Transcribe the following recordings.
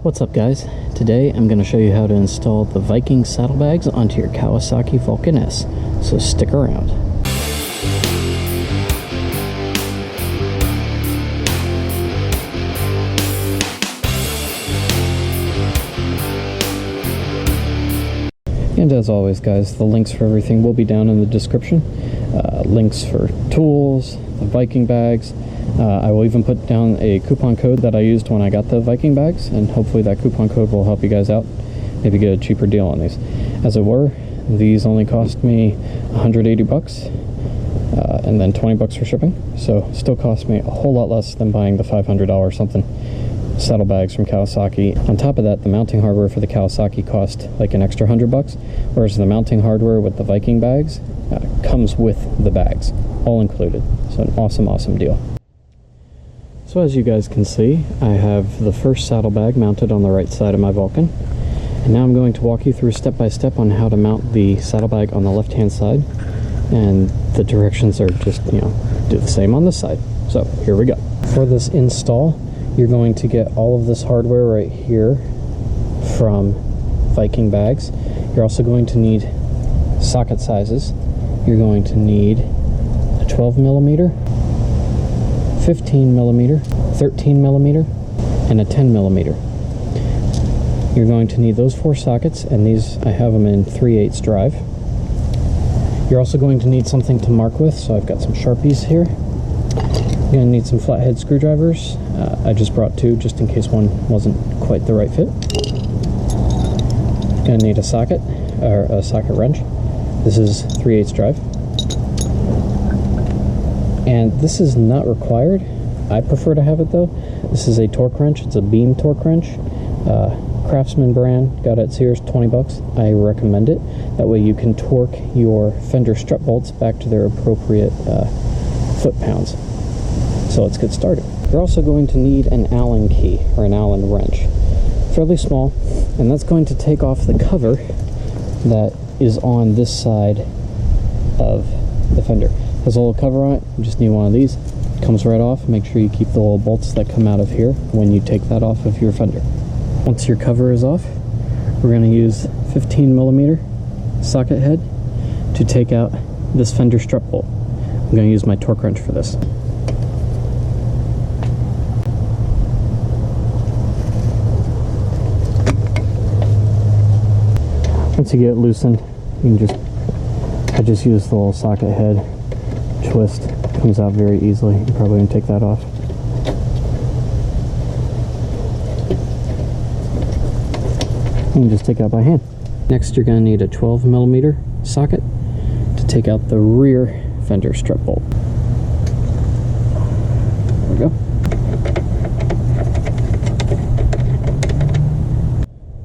What's up guys? Today I'm going to show you how to install the Viking Saddlebags onto your Kawasaki Vulcan S, so stick around. And as always guys, the links for everything will be down in the description. Links for tools, the Viking bags. I will even put down a coupon code that I used when I got the Viking bags, and hopefully that coupon code will help you guys out, maybe get a cheaper deal on these. As it were, these only cost me 180 bucks and then 20 bucks for shipping, so still cost me a whole lot less than buying the $500 something saddlebags from Kawasaki. On top of that, the mounting hardware for the Kawasaki cost like an extra 100 bucks, whereas the mounting hardware with the Viking bags comes with the bags, all included. So an awesome deal. So as you guys can see, I have the first saddlebag mounted on the right side of my Vulcan, and now I'm going to walk you through step by step on how to mount the saddlebag on the left hand side, and the directions are just, do the same on this side. So here we go. For this install, you're going to get all of this hardware right here from Viking bags. You're also going to need socket sizes. You're going to need a 12 millimeter, 15 millimeter, 13 millimeter, and a 10 millimeter. You're going to need those 4 sockets, and these, I have them in 3/8 drive. You're also going to need something to mark with, so I've got some Sharpies here. You're going to need some Flathead screwdrivers. I just brought 2 just in case one wasn't quite the right fit. You're going to need a socket, or a socket wrench. This is 3/8 drive. And this is not required. I prefer to have it though. This is a torque wrench. It's a beam torque wrench. Craftsman brand, got it at Sears, 20 bucks. I recommend it. That way you can torque your fender strut bolts back to their appropriate foot-pounds. So let's get started. You're also going to need an Allen key, or an Allen wrench. Fairly small, and that's going to take off the cover that is on this side of the fender. Has a little cover on it. You just need one of these. Comes right off. Make sure you keep the little bolts that come out of here when you take that off of your fender. Once your cover is off, we're going to use 15 millimeter socket head to take out this fender strut bolt. I'm going to use my torque wrench for this. Once you get it loosened, you can I just use the little socket head twist. Comes out very easily. You probably can take that off. You can just take that by hand. Next, you're going to need a 12 millimeter socket to take out the rear fender strut bolt. There we go.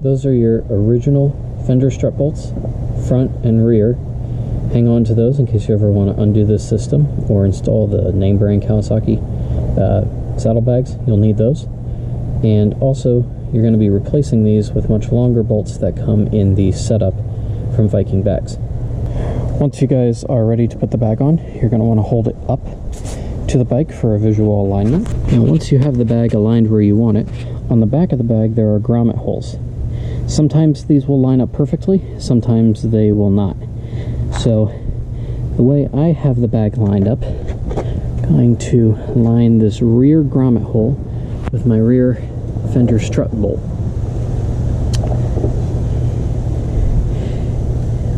Those are your original fender strut bolts, front and rear. Hang on to those in case you ever want to undo this system or install the name brand Kawasaki saddlebags. You'll need those. And also, you're going to be replacing these with much longer bolts that come in the setup from Viking bags. Once you guys are ready to put the bag on, you're going to want to hold it up to the bike for a visual alignment. Now once you have the bag aligned where you want it, on the back of the bag there are grommet holes. Sometimes these will line up perfectly, sometimes they will not. So the way I have the bag lined up, I'm going to line this rear grommet hole with my rear fender strut bolt.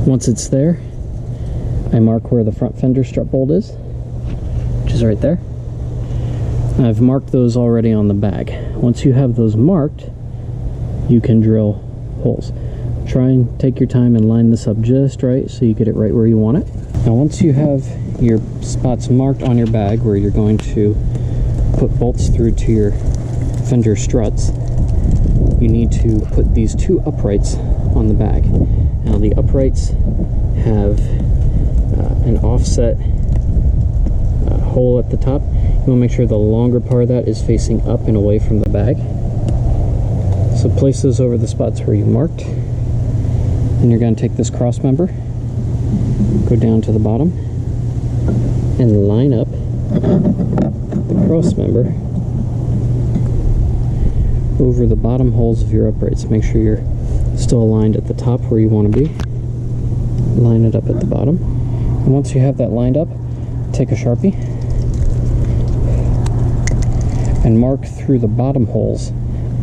Once it's there, I mark where the front fender strut bolt is, which is right there. I've marked those already on the bag. Once you have those marked, you can drill holes. Try and take your time and line this up just right so you get it right where you want it. Now once you have your spots marked on your bag where you're going to put bolts through to your fender struts, you need to put these 2 uprights on the bag. Now the uprights have an offset hole at the top. You want to make sure the longer part of that is facing up and away from the bag. So place those over the spots where you marked. And you're going to take this cross member, go down to the bottom, and line up the cross member over the bottom holes of your uprights. Make sure you're still aligned at the top where you want to be. Line it up at the bottom. And once you have that lined up, take a Sharpie and mark through the bottom holes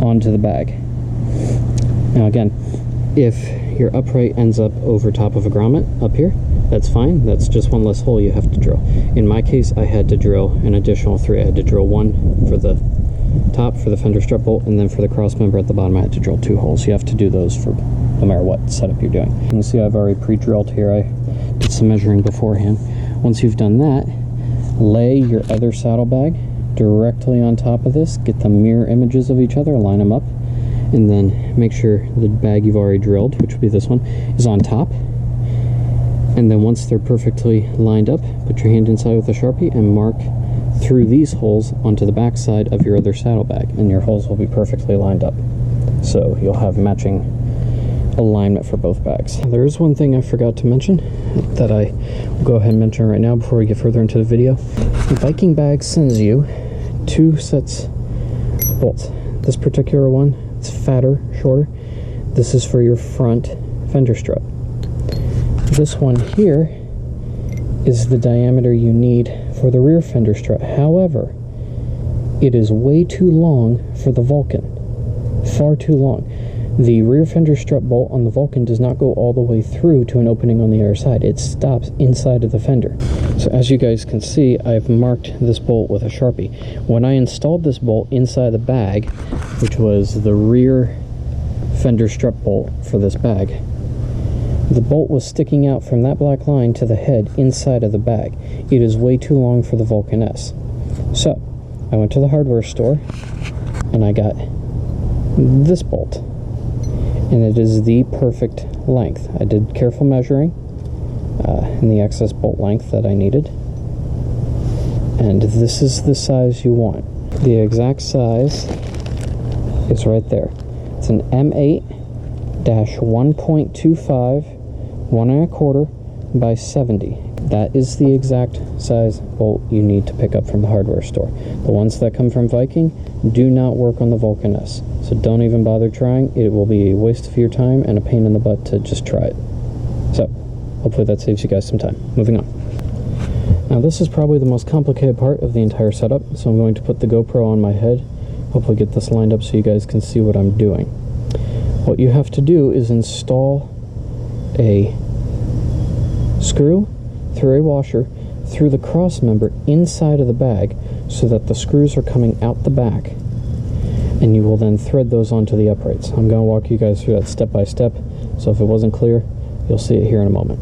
onto the bag. Now again, if your upright ends up over top of a grommet up here, that's fine. That's just one less hole you have to drill. In my case, I had to drill an additional 3. I had to drill 1 for the top for the fender strut bolt, and then for the cross member at the bottom I had to drill 2 holes. You have to do those for no matter what setup you're doing. You can see I've already pre-drilled here. I did some measuring beforehand. Once you've done that, lay your other saddlebag directly on top of this. Get the mirror images of each other, line them up, and then make sure the bag you've already drilled, which would be this one, is on top. And then once they're perfectly lined up, put your hand inside with a Sharpie and mark through these holes onto the back side of your other saddlebag, and your holes will be perfectly lined up. So you'll have matching alignment for both bags. There is one thing I forgot to mention that I will go ahead and mention right now before we get further into the video. The Viking bag sends you 2 sets of bolts. This particular one, it's fatter, shorter. This is for your front fender strut. This one here is the diameter you need for the rear fender strut. However, it is way too long for the Vulcan. Far too long. The rear fender strut bolt on the Vulcan does not go all the way through to an opening on the other side. It stops inside of the fender. So as you guys can see, I've marked this bolt with a Sharpie. When I installed this bolt inside the bag, which was the rear fender strut bolt for this bag, the bolt was sticking out from that black line to the head inside of the bag. It is way too long for the Vulcan S. So, I went to the hardware store and I got this bolt. And it is the perfect length. I did careful measuring in the excess bolt length that I needed. And this is the size you want. The exact size is right there. It's an M8-1.25 1 1/4 by 70. That is the exact size bolt you need to pick up from the hardware store. The ones that come from Viking do not work on the Vulcan S, so don't even bother trying. It will be a waste of your time and a pain in the butt to just try it. So hopefully that saves you guys some time. Moving on. Now this is probably the most complicated part of the entire setup, so I'm going to put the GoPro on my head, hopefully get this lined up so you guys can see what I'm doing. What you have to do is install a screw through a washer through the cross member inside of the bag so that the screws are coming out the back, and you will then thread those onto the uprights. I'm going to walk you guys through that step by step, so if it wasn't clear, you'll see it here in a moment.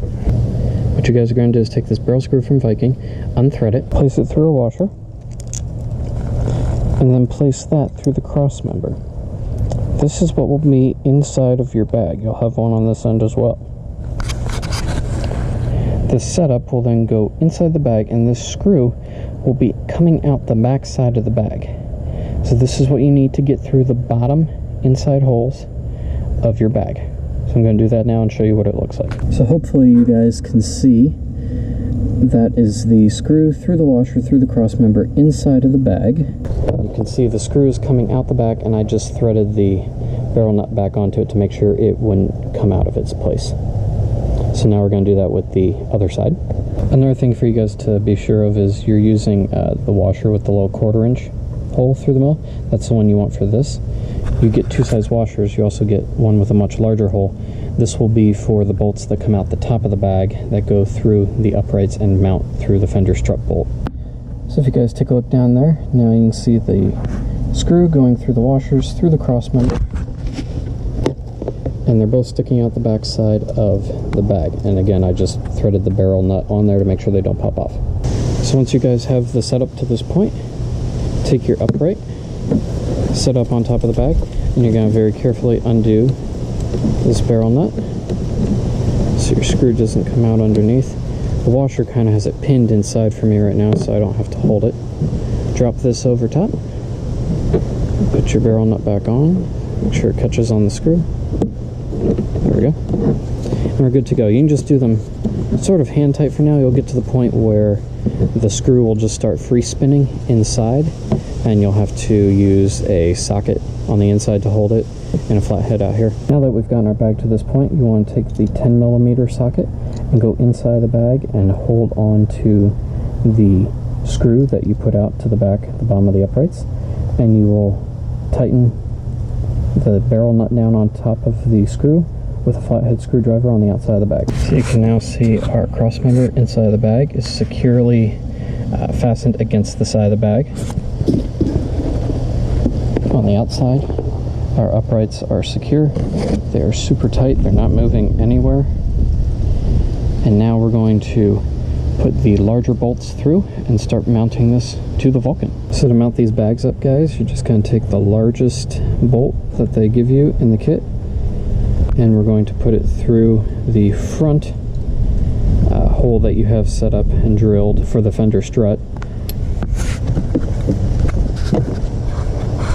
What you guys are going to do is take this barrel screw from Viking, unthread it, place it through a washer, and then place that through the cross member. This is what will be inside of your bag. You'll have one on this end as well. This setup will then go inside the bag, and this screw will be coming out the back side of the bag. So this is what you need to get through the bottom inside holes of your bag. So I'm going to do that now and show you what it looks like. So hopefully you guys can see that is the screw through the washer through the cross member inside of the bag. You can see the screw is coming out the back, and I just threaded the barrel nut back onto it to make sure it wouldn't come out of its place. So now we're going to do that with the other side. Another thing for you guys to be sure of is you're using the washer with the little 1/4 inch hole through the middle. That's the one you want for this. You get 2 size washers. You also get one with a much larger hole. This will be for the bolts that come out the top of the bag that go through the uprights and mount through the fender strut bolt. So if you guys take a look down there, now you can see the screw going through the washers, through the cross member, and they're both sticking out the back side of the bag. And again, I just threaded the barrel nut on there to make sure they don't pop off. So once you guys have the setup to this point, take your upright, set up on top of the bag, and you're going to very carefully undo this barrel nut so your screw doesn't come out underneath. The washer kind of has it pinned inside for me right now, so I don't have to hold it. Drop this over top, put your barrel nut back on, make sure it catches on the screw. There we go. And we're good to go. You can just do them sort of hand tight for now. You'll get to the point where the screw will just start free spinning inside, and you'll have to use a socket on the inside to hold it, and a flathead out here. Now that we've gotten our bag to this point, you want to take the 10mm socket and go inside the bag and hold on to the screw that you put out to the back at the bottom of the uprights, and you will tighten the barrel nut down on top of the screw with a flathead screwdriver on the outside of the bag. So you can now see our cross member inside of the bag is securely fastened against the side of the bag. On the outside, our uprights are secure. They are super tight, they're not moving anywhere. And now we're going to put the larger bolts through and start mounting this to the Vulcan. So to mount these bags up, guys, you're just going to take the largest bolt that they give you in the kit, and we're going to put it through the front hole that you have set up and drilled for the fender strut.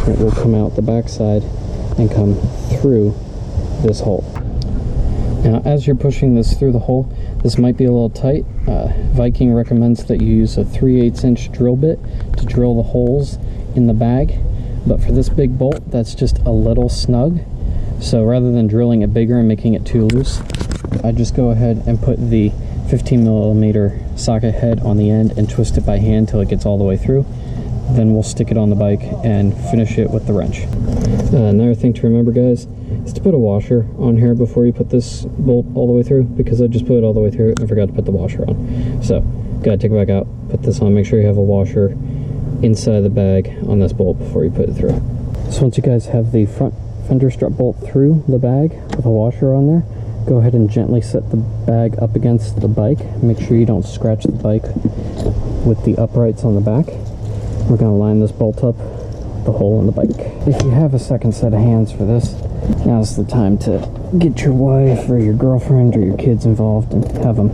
It will come out the back side and come through this hole. Now, as you're pushing this through the hole, this might be a little tight. Viking recommends that you use a 3/8 inch drill bit to drill the holes in the bag, but for this big bolt, that's just a little snug. So rather than drilling it bigger and making it too loose, I just go ahead and put the 15mm socket head on the end and twist it by hand till it gets all the way through. Then we'll stick it on the bike and finish it with the wrench. Another thing to remember, guys, is to put a washer on here before you put this bolt all the way through, because I just put it all the way through and forgot to put the washer on. So, gotta take it back out, put this on, make sure you have a washer inside the bag on this bolt before you put it through. So once you guys have the front fender strut bolt through the bag with a washer on there, go ahead and gently set the bag up against the bike. Make sure you don't scratch the bike with the uprights on the back. We're going to line this bolt up the hole in the bike. If you have a second set of hands for this, now's the time to get your wife or your girlfriend or your kids involved and have them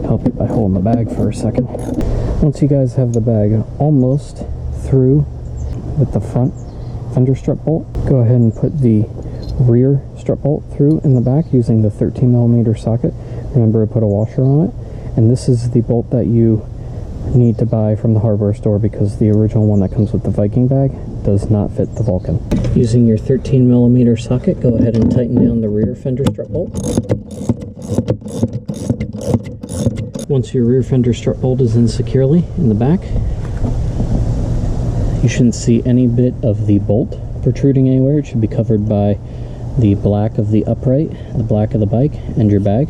help you by holding the bag for a second. Once you guys have the bag almost through with the front fender strut bolt, go ahead and put the rear strut bolt through in the back using the 13mm socket. Remember to put a washer on it, and this is the bolt that you need to buy from the hardware store, because the original one that comes with the Viking bag does not fit the Vulcan. Using your 13mm socket, go ahead and tighten down the rear fender strut bolt. Once your rear fender strut bolt is in securely in the back, you shouldn't see any bit of the bolt protruding anywhere. It should be covered by the black of the upright, the black of the bike, and your bag.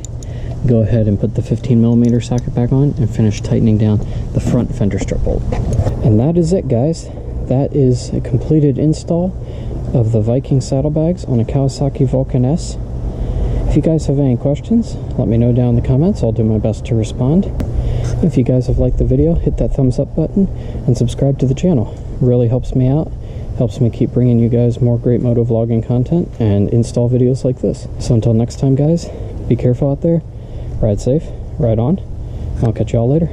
Go ahead and put the 15mm socket back on and finish tightening down the front fender strut bolt. And that is it, guys. That is a completed install of the Viking Saddlebags on a Kawasaki Vulcan S. If you guys have any questions, let me know down in the comments. I'll do my best to respond. If you guys have liked the video, hit that thumbs up button and subscribe to the channel. It really helps me out. Helps me keep bringing you guys more great moto vlogging content and install videos like this. So until next time, guys, be careful out there. Ride safe, ride on. I'll catch y'all later.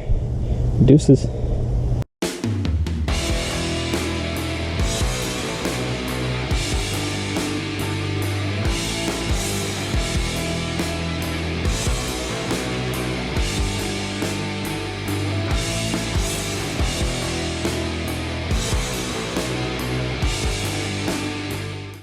Deuces.